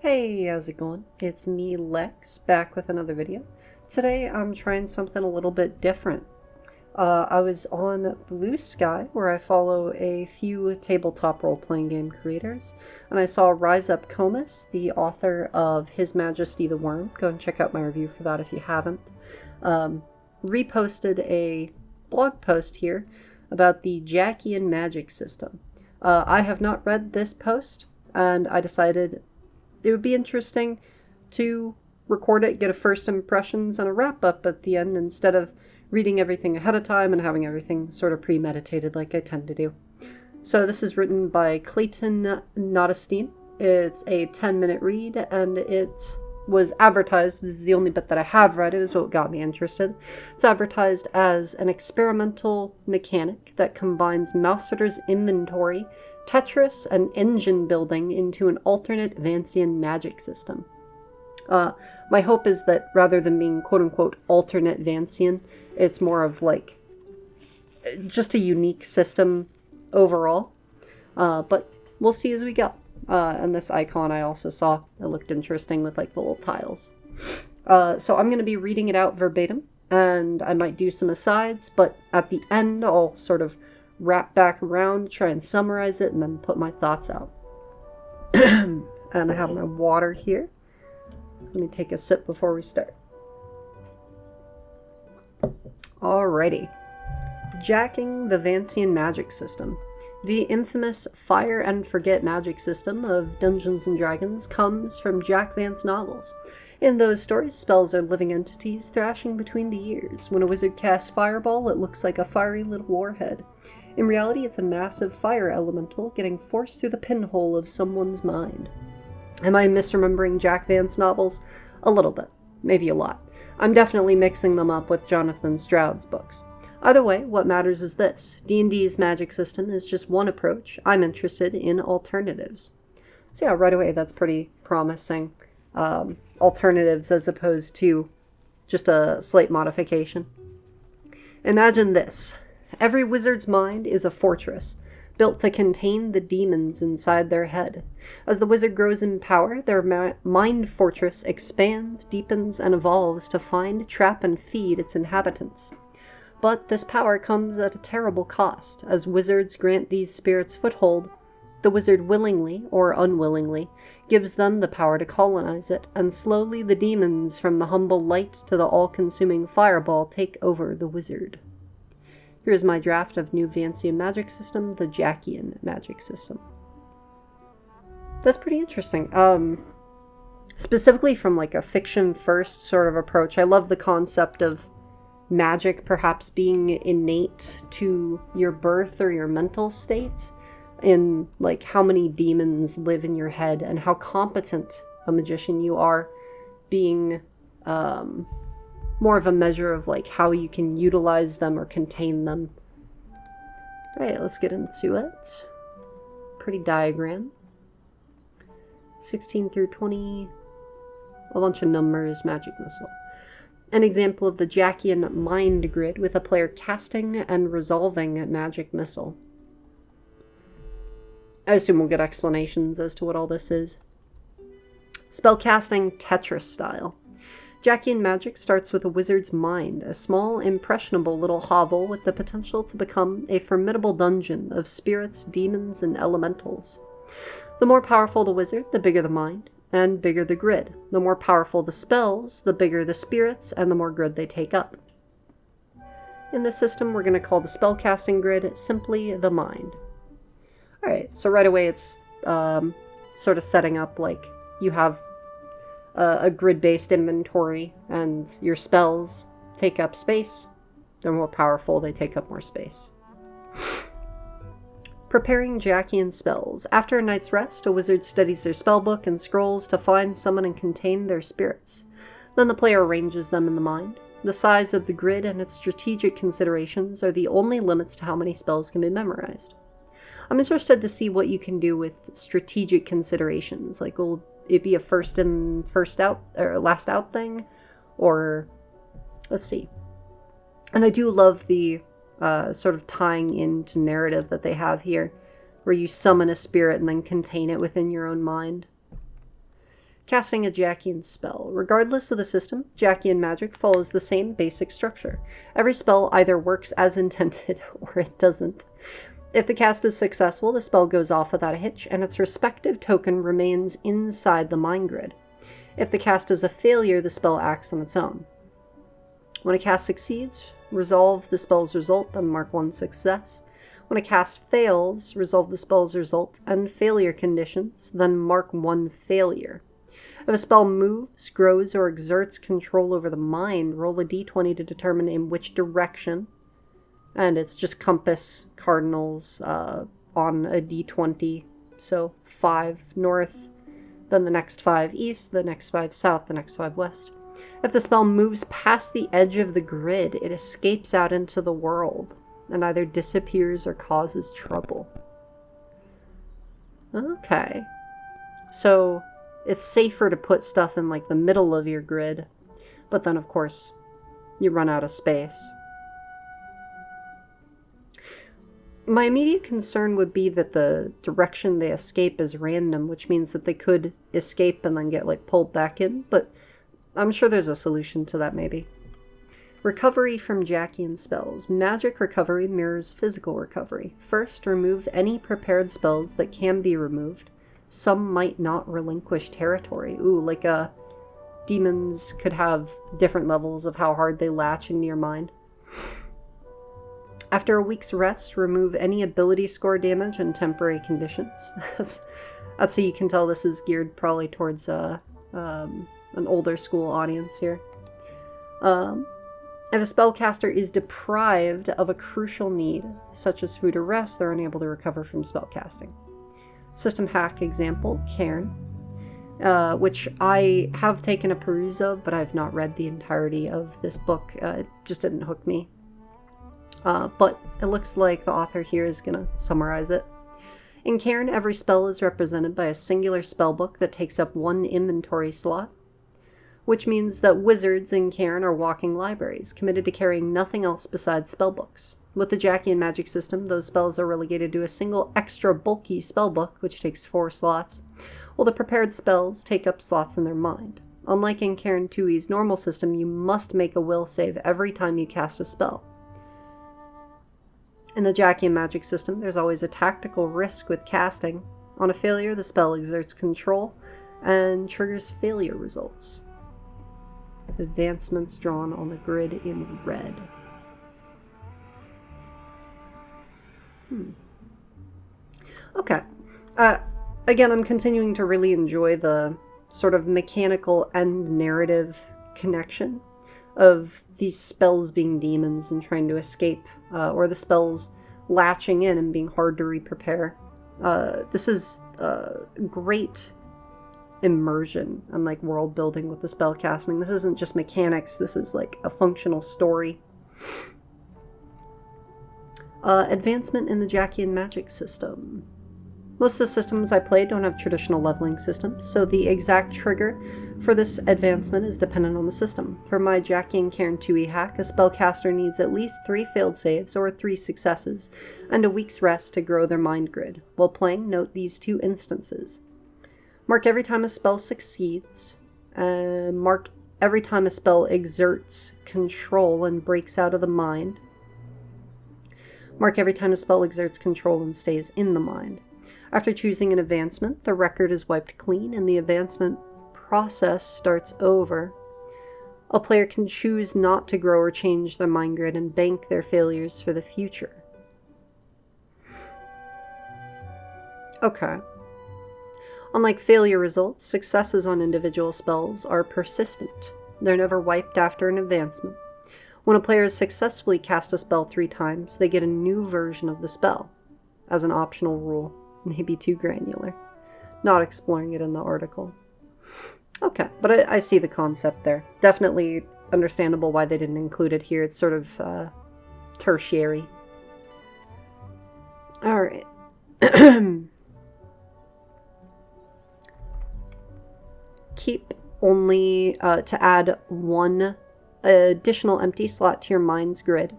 Hey, how's it going? It's me, Lex, back with another video. Today I'm trying something a little bit different. I was on Blue Sky, where I follow a few tabletop role-playing game creators, and I saw Rise Up Comus, the author of His Majesty the Worm. Go and check out my review for that if you haven't. Reposted a blog post here about the Jackian Magic system. I have not read this post, and I decided it would be interesting to record it, get a first impressions and a wrap up at the end instead of reading everything ahead of time and having everything sort of premeditated like I tend to do. So this is written by Clayton Notestine. It's a 10-minute read, and it was advertised, this is the only bit that I have read, it was what got me interested. It's advertised as an experimental mechanic that combines Mousefooter's inventory, Tetris, and engine building into an alternate Vancian magic system. My hope is that rather than being quote-unquote alternate Vancian, it's more of like just a unique system overall. But we'll see as we go. And this icon I also saw, it looked interesting with like the little tiles. So I'm going to be reading it out verbatim, and I might do some asides, but at the end I'll sort of wrap back around, try and summarize it, and then put my thoughts out. And I have my water here. Let me take a sip before we start. Alrighty. Jacking the Vancian magic system. The infamous Fire and Forget magic system of Dungeons & Dragons comes from Jack Vance novels. In those stories, spells are living entities thrashing between the years. When a wizard casts Fireball, it looks like a fiery little warhead. In reality, it's a massive fire elemental getting forced through the pinhole of someone's mind. Am I misremembering Jack Vance novels? A little bit. Maybe a lot. I'm definitely mixing them up with Jonathan Stroud's books. Either way, what matters is this. D&D's magic system is just one approach. I'm interested in alternatives. So yeah, right away, that's pretty promising. Alternatives as opposed to just a slight modification. Imagine this. Every wizard's mind is a fortress, built to contain the demons inside their head. As the wizard grows in power, their mind fortress expands, deepens, and evolves to find, trap, and feed its inhabitants. But this power comes at a terrible cost. As wizards grant these spirits foothold, the wizard willingly, or unwillingly, gives them the power to colonize it, and slowly the demons from the humble light to the all-consuming fireball take over the wizard. Here's my draft of new Vancian magic system, the Jackian magic system. That's pretty interesting. Specifically from like a fiction-first sort of approach, I love the concept of magic perhaps being innate to your birth or your mental state, in like how many demons live in your head and how competent a magician you are, being more of a measure of like how you can utilize them or contain them. Alright, let's get into it. Pretty diagram. 16 through 20. A bunch of numbers, magic missile. An example of the Jackian mind grid with a player casting and resolving a magic missile. I assume we'll get explanations as to what all this is. Spellcasting Tetris style. Jackian magic starts with a wizard's mind, a small, impressionable little hovel with the potential to become a formidable dungeon of spirits, demons, and elementals. The more powerful the wizard, the bigger the mind, and bigger the grid. The more powerful the spells, the bigger the spirits, and the more grid they take up. In this system, we're going to call the spellcasting grid simply the mind. Alright, so right away it's sort of setting up like you have a grid-based inventory, and your spells take up space. They're more powerful, they take up more space. Preparing Jackian spells. After a night's rest, a wizard studies their spellbook and scrolls to find, summon, and contain their spirits. Then the player arranges them in the mind. The size of the grid and its strategic considerations are the only limits to how many spells can be memorized. I'm interested to see what you can do with strategic considerations. Like, will it be a first in, first out, or last out thing? Or, let's see. And I do love the sort of tying into narrative that they have here, where you summon a spirit and then contain it within your own mind. Casting a Jackian spell. Regardless of the system, Jackian Magic follows the same basic structure. Every spell either works as intended or it doesn't. If the cast is successful, the spell goes off without a hitch, and its respective token remains inside the mind grid. If the cast is a failure, the spell acts on its own. When a cast succeeds, resolve the spell's result, then mark 1 success. When a cast fails, resolve the spell's result and failure conditions, then mark 1 failure. If a spell moves, grows, or exerts control over the mind, roll a d20 to determine in which direction. And it's just compass cardinals on a d20. So 5 north, then the next 5 east, the next 5 south, the next 5 west. If the spell moves past the edge of the grid, it escapes out into the world and either disappears or causes trouble. Okay. So it's safer to put stuff in like the middle of your grid, but then of course you run out of space. My immediate concern would be that the direction they escape is random, which means that they could escape and then get like pulled back in, but I'm sure there's a solution to that maybe. Recovery from Jackian spells. Magic recovery mirrors physical recovery. First, remove any prepared spells that can be removed. Some might not relinquish territory. Ooh, like demons could have different levels of how hard they latch into your mind. After a week's rest, remove any ability score damage and temporary conditions. That's how you can tell this is geared probably towards an older school audience here. If a spellcaster is deprived of a crucial need, such as food or rest, they're unable to recover from spellcasting. System hack example, Cairn, which I have taken a peruse of, but I've not read the entirety of this book. It just didn't hook me. But it looks like the author here is going to summarize it. In Cairn, every spell is represented by a singular spellbook that takes up 1 inventory slot, which means that wizards in Cairn are walking libraries, committed to carrying nothing else besides spellbooks. With the Jackian Magic system, those spells are relegated to a single extra bulky spellbook, which takes 4 slots, while the prepared spells take up slots in their mind. Unlike in Cairn 2e's normal system, you must make a will save every time you cast a spell. In the Jackian Magic system, there's always a tactical risk with casting. On a failure, the spell exerts control and triggers failure results. Advancements drawn on the grid in red. Okay. Again, I'm continuing to really enjoy the sort of mechanical and narrative connection of these spells being demons and trying to escape, or the spells latching in and being hard to re-prepare. This is great immersion and like world building with the spell casting. This isn't just mechanics, this is like a functional story. Advancement in the Jackian Magic system. Most of the systems I played don't have traditional leveling systems, so the exact trigger for this advancement is dependent on the system. For my Jackian Cairn 2e hack, a spellcaster needs at least 3 failed saves or 3 successes, and a week's rest to grow their mind grid. While playing, note these 2 instances. Mark every time a spell succeeds, mark every time a spell exerts control and breaks out of the mind. Mark every time a spell exerts control and stays in the mind. After choosing an advancement, the record is wiped clean and the advancement process starts over. A player can choose not to grow or change their mind grid and bank their failures for the future. Okay. Unlike failure results, successes on individual spells are persistent. They're never wiped after an advancement. When a player has successfully cast a spell 3 times, they get a new version of the spell, as an optional rule. Maybe too granular. Not exploring it in the article. Okay, but I see the concept there. Definitely understandable why they didn't include it here. It's sort of tertiary. Alright. Keep only to add 1 additional empty slot to your mind's grid.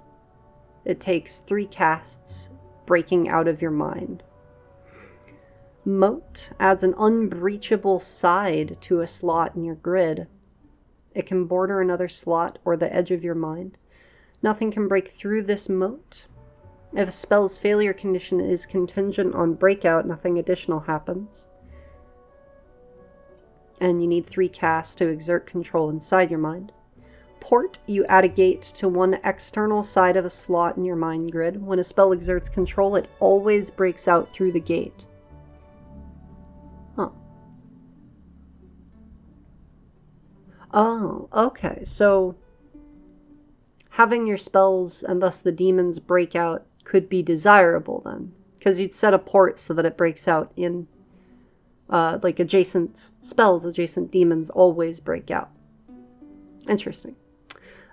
It takes 3 casts breaking out of your mind. Moat adds an unbreachable side to a slot in your grid. It can border another slot or the edge of your mind. Nothing can break through this moat. If a spell's failure condition is contingent on breakout, nothing additional happens. And you need 3 casts to exert control inside your mind. Port, you add a gate to one external side of a slot in your mind grid. When a spell exerts control, it always breaks out through the gate. Huh. Oh, okay. So having your spells and thus the demons break out could be desirable then. Because you'd set a port so that it breaks out in like adjacent spells, adjacent demons always break out. Interesting.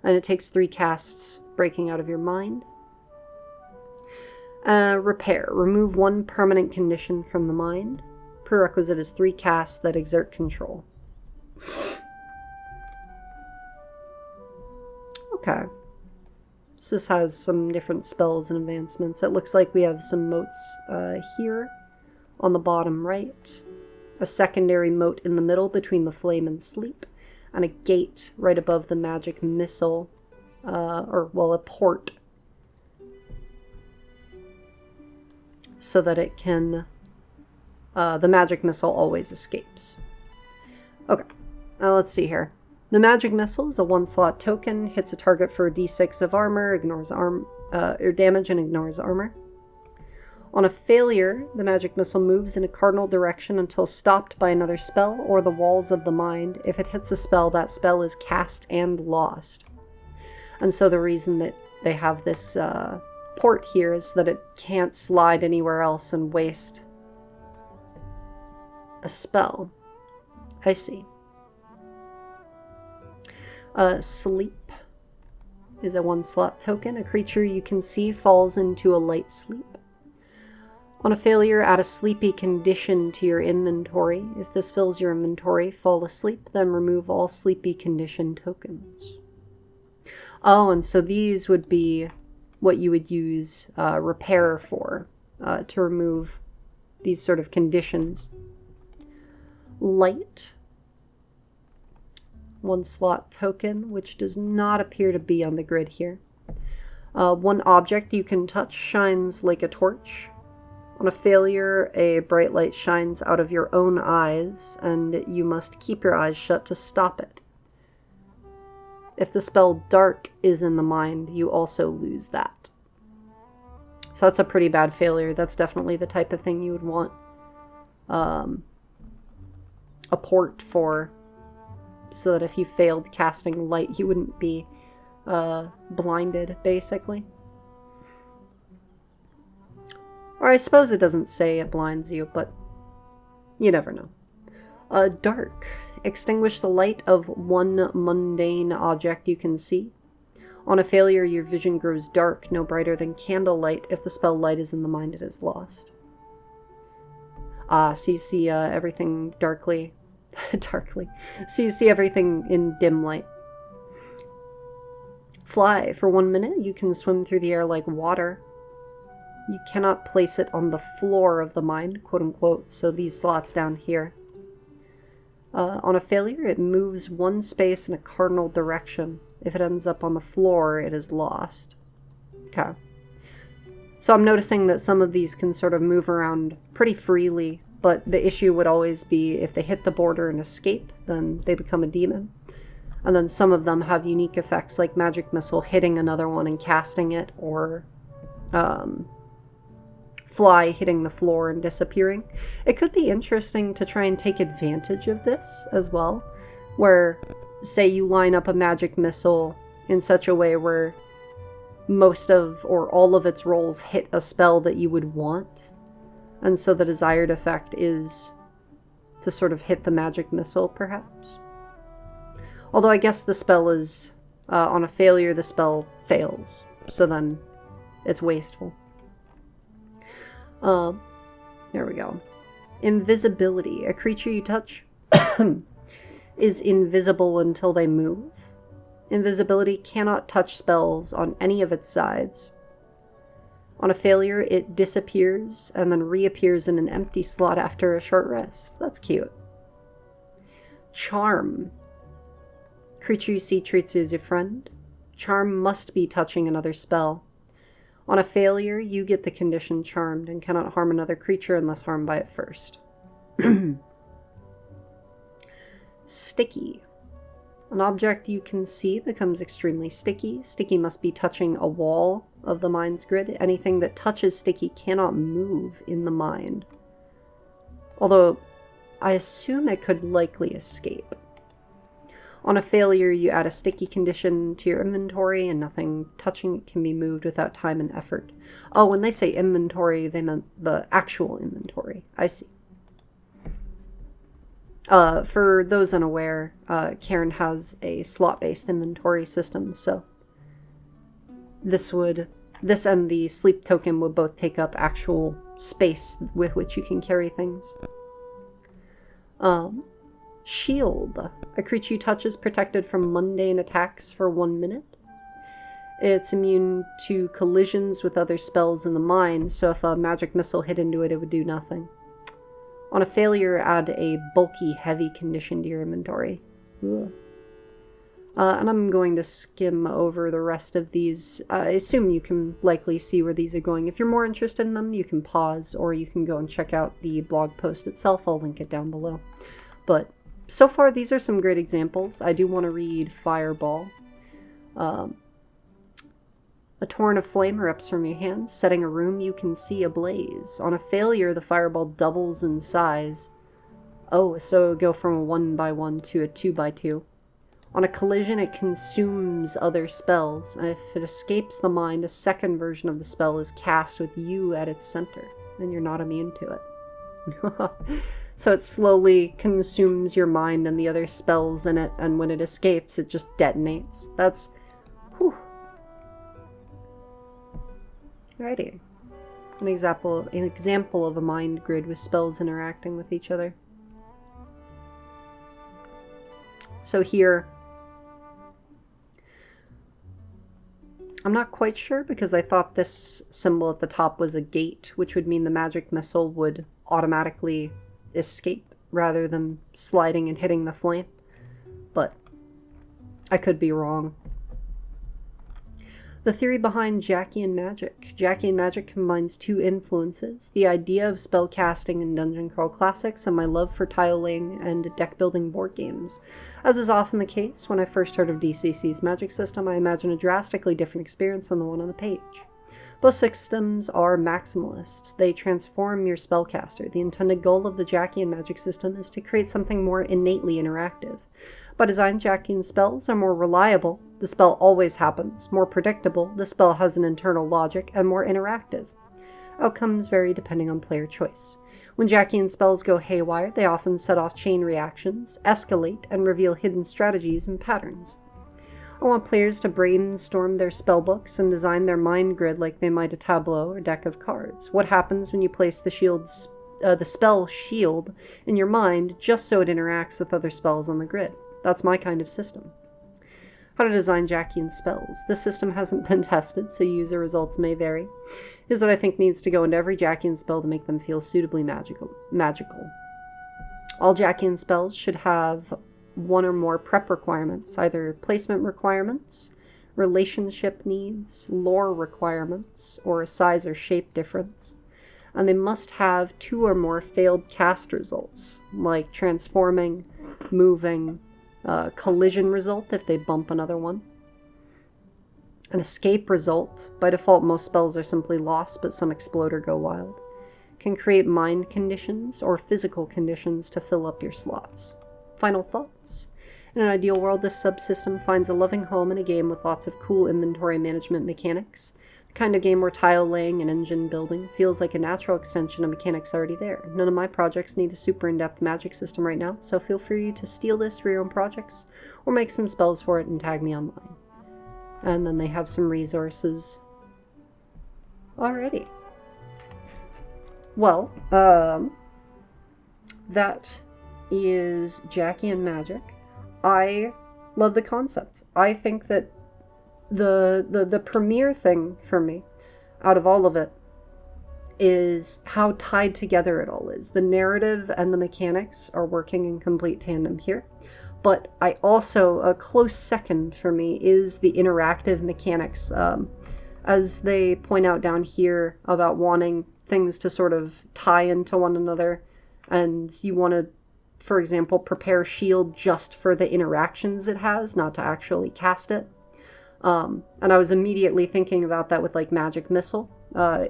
And it takes 3 casts breaking out of your mind. Repair. Remove 1 permanent condition from the mind. Prerequisite is 3 casts that exert control. Okay. So this has some different spells and advancements. It looks like we have some moats here on the bottom right. A secondary moat in the middle between the flame and sleep. And a gate right above the magic missile, a port, so that it can, the magic missile always escapes. Okay, now let's see here. The magic missile is a 1-slot token, hits a target for a d6 of armor, ignores damage and ignores armor. On a failure, the magic missile moves in a cardinal direction until stopped by another spell or the walls of the mind. If it hits a spell, that spell is cast and lost. And so the reason that they have this port here is that it can't slide anywhere else and waste a spell. I see. Sleep is a 1-slot token. A creature you can see falls into a light sleep. On a failure, add a sleepy condition to your inventory. If this fills your inventory, fall asleep, then remove all sleepy condition tokens. Oh, and so these would be what you would use repair for, to remove these sort of conditions. Light. 1-slot token, which does not appear to be on the grid here. 1 object you can touch shines like a torch. On a failure, a bright light shines out of your own eyes, and you must keep your eyes shut to stop it. If the spell Dark is in the mind, you also lose that. So that's a pretty bad failure. That's definitely the type of thing you would want a port for, so that if you failed casting light, you wouldn't be blinded, basically. Or I suppose it doesn't say it blinds you, but you never know. Dark. Extinguish the light of 1 mundane object you can see. On a failure, your vision grows dark, no brighter than candlelight. If the spell light is in the mind, it is lost. So you see everything darkly. Darkly. So you see everything in dim light. Fly. For 1 minute, you can swim through the air like water. You cannot place it on the floor of the mind, quote unquote, so these slots down here. On a failure, it moves 1 space in a cardinal direction. If it ends up on the floor, it is lost. Okay. So I'm noticing that some of these can sort of move around pretty freely, but the issue would always be if they hit the border and escape, then they become a demon. And then some of them have unique effects like Magic Missile hitting another one and casting it, or Fly hitting the floor and disappearing. It could be interesting to try and take advantage of this as well, where, say you line up a Magic Missile in such a way where most of or all of its rolls hit a spell that you would want, and so the desired effect is to sort of hit the Magic Missile, perhaps. Although I guess the spell is, on a failure, the spell fails, so then it's wasteful. There we go. Invisibility. A creature you touch is invisible until they move. Invisibility cannot touch spells on any of its sides. On a failure, it disappears and then reappears in an empty slot after a short rest. That's cute. Charm. Creature you see treats you as your friend. Charm must be touching another spell. On a failure, you get the condition charmed and cannot harm another creature unless harmed by it first. Sticky. An object you can see becomes extremely sticky. Sticky must be touching a wall of the mind's grid. Anything that touches sticky cannot move in the mind. Although, I assume it could likely escape. On a failure, you add a sticky condition to your inventory, and nothing touching it can be moved without time and effort. Oh, when they say inventory, they meant the actual inventory. I see. For those unaware, Karen has a slot-based inventory system, so this and the sleep token would both take up actual space with which you can carry things. Shield. A creature you touch is protected from mundane attacks for 1 minute. It's immune to collisions with other spells in the mind, so if a magic missile hit into it, it would do nothing. On a failure, add a bulky, heavy condition to your inventory. And I'm going to skim over the rest of these. I assume you can likely see where these are going. If you're more interested in them, you can pause, or you can go and check out the blog post itself. I'll link it down below. But so far, these are some great examples. I do want to read Fireball. A torrent of flame erupts from your hands, setting a room you can see ablaze. On a failure, the fireball doubles in size. Oh, so it would go from a 1x1 to a 2x2. On a collision, it consumes other spells. And if it escapes the mind, a second version of the spell is cast with you at its center, and you're not immune to it. So it slowly consumes your mind and the other spells in it, and when it escapes, it just detonates. That's... whew. Alrighty. An example of a mind grid with spells interacting with each other. So here, I'm not quite sure because I thought this symbol at the top was a gate, which would mean the magic missile would automatically escape rather than sliding and hitting the flame. But I could be wrong. The theory behind Jackian Magic. Jackian Magic combines two influences, the idea of spell casting in Dungeon Crawl Classics and my love for tile laying and deck building board games. As is often the case, when I first heard of DCC's magic system, I imagined a drastically different experience than the one on the page. Both systems are maximalists. They transform your spellcaster. The intended goal of the Jackian Magic system is to create something more innately interactive. By design, Jackian spells are more reliable. The spell always happens. More predictable. The spell has an internal logic, and more interactive. Outcomes vary depending on player choice. When Jackian spells go haywire, they often set off chain reactions, escalate, and reveal hidden strategies and patterns. I want players to brainstorm their spellbooks and design their mind grid like they might a tableau or deck of cards. What happens when you place the spell shield in your mind just so it interacts with other spells on the grid? That's my kind of system. How to design Jackian spells. This system hasn't been tested, so user results may vary. Here's what I think needs to go into every Jackian spell to make them feel suitably magical. All Jackian spells should have one or more prep requirements, either placement requirements, relationship needs, lore requirements, or a size or shape difference. And they must have 2 or more failed cast results, like transforming, moving, collision result if they bump another one. An escape result. By default, most spells are simply lost, but some explode or go wild. Can create mind conditions or physical conditions to fill up your slots. Final thoughts. In an ideal world, this subsystem finds a loving home in a game with lots of cool inventory management mechanics. The kind of game where tile laying and engine building feels like a natural extension of mechanics already there. None of my projects need a super in-depth magic system right now, so feel free to steal this for your own projects, or make some spells for it and tag me online. And then they have some resources. Alrighty. Well, that is Jackian Magic. I love the concept. I think that the premier thing for me out of all of it is how tied together it all is. The narrative and the mechanics are working in complete tandem here. But I also, a close second for me is the interactive mechanics. As they point out down here about wanting things to sort of tie into one another, and you want to, for example, prepare shield just for the interactions it has, not to actually cast it. And I was immediately thinking about that with like Magic Missile.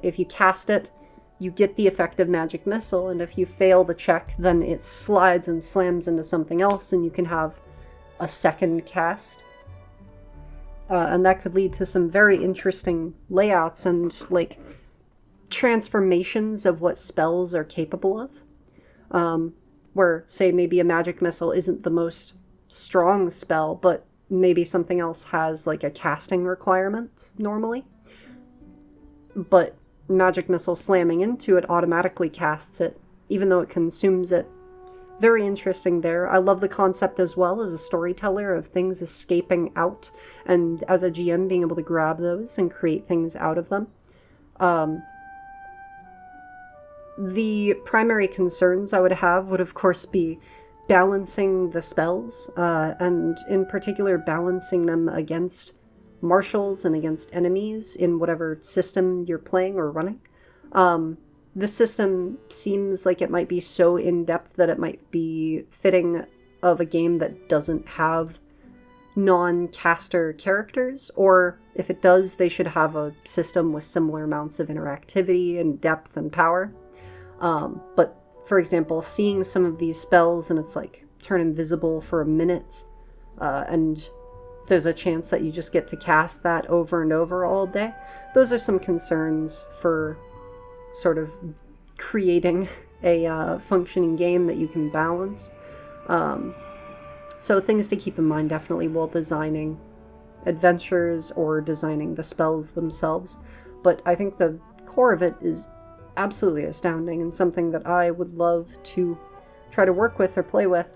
If you cast it, you get the effective Magic Missile, and if you fail the check, then it slides and slams into something else, and you can have a second cast. And that could lead to some very interesting layouts and, like, transformations of what spells are capable of. Where, say, maybe a Magic Missile isn't the most strong spell, but maybe something else has, like, a casting requirement, normally. But Magic Missile slamming into it automatically casts it, even though it consumes it. Very interesting there. I love the concept as well as a storyteller of things escaping out, and as a GM being able to grab those and create things out of them. The primary concerns I would have would of course be balancing the spells, and in particular balancing them against marshals and against enemies in whatever system you're playing or running. The system seems like it might be so in-depth that it might be fitting of a game that doesn't have non-caster characters, or if it does, they should have a system with similar amounts of interactivity and depth and power. But for example, seeing some of these spells and it's like turn invisible for a minute, and there's a chance that you just get to cast that over and over all day. Those are some concerns for sort of creating a functioning game that you can balance. So things to keep in mind definitely while designing adventures or designing the spells themselves. But I think the core of it is absolutely astounding and something that I would love to try to work with or play with.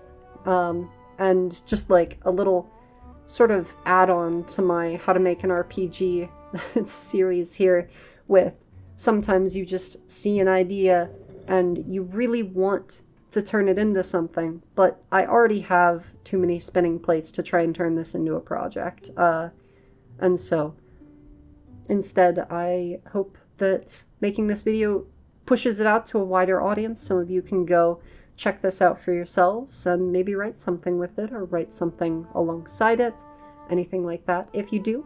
And just like a little sort of add-on to my How to Make an RPG series here, with sometimes you just see an idea and you really want to turn it into something, but I already have too many spinning plates to try and turn this into a project. And so instead, I hope that making this video pushes it out to a wider audience. Some of you can go check this out for yourselves and maybe write something with it or write something alongside it, anything like that. If you do,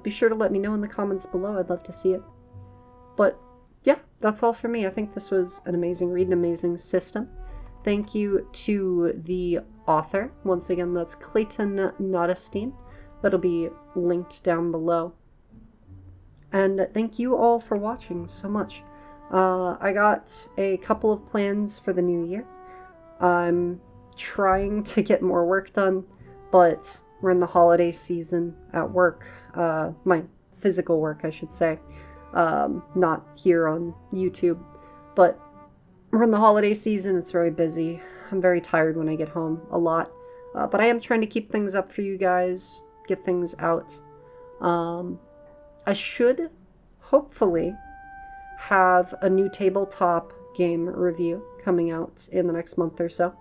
be sure to let me know in the comments below. I'd love to see it. But yeah, that's all for me. I think this was an amazing read, an amazing system. Thank you to the author. Once again, that's Clayton Notestine. That'll be linked down below. And thank you all for watching so much. I got a couple of plans for the new year. I'm trying to get more work done, but we're in the holiday season at work. My physical work, I should say. Not here on YouTube, but we're in the holiday season. It's very busy. I'm very tired when I get home a lot, but I am trying to keep things up for you guys, get things out. I should hopefully have a new tabletop game review coming out in the next month or so.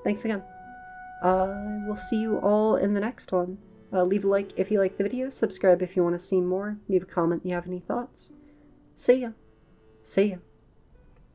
Thanks again. I will see you all in the next one. Leave a like if you like the video, subscribe if you want to see more, leave a comment if you have any thoughts. See ya. See ya.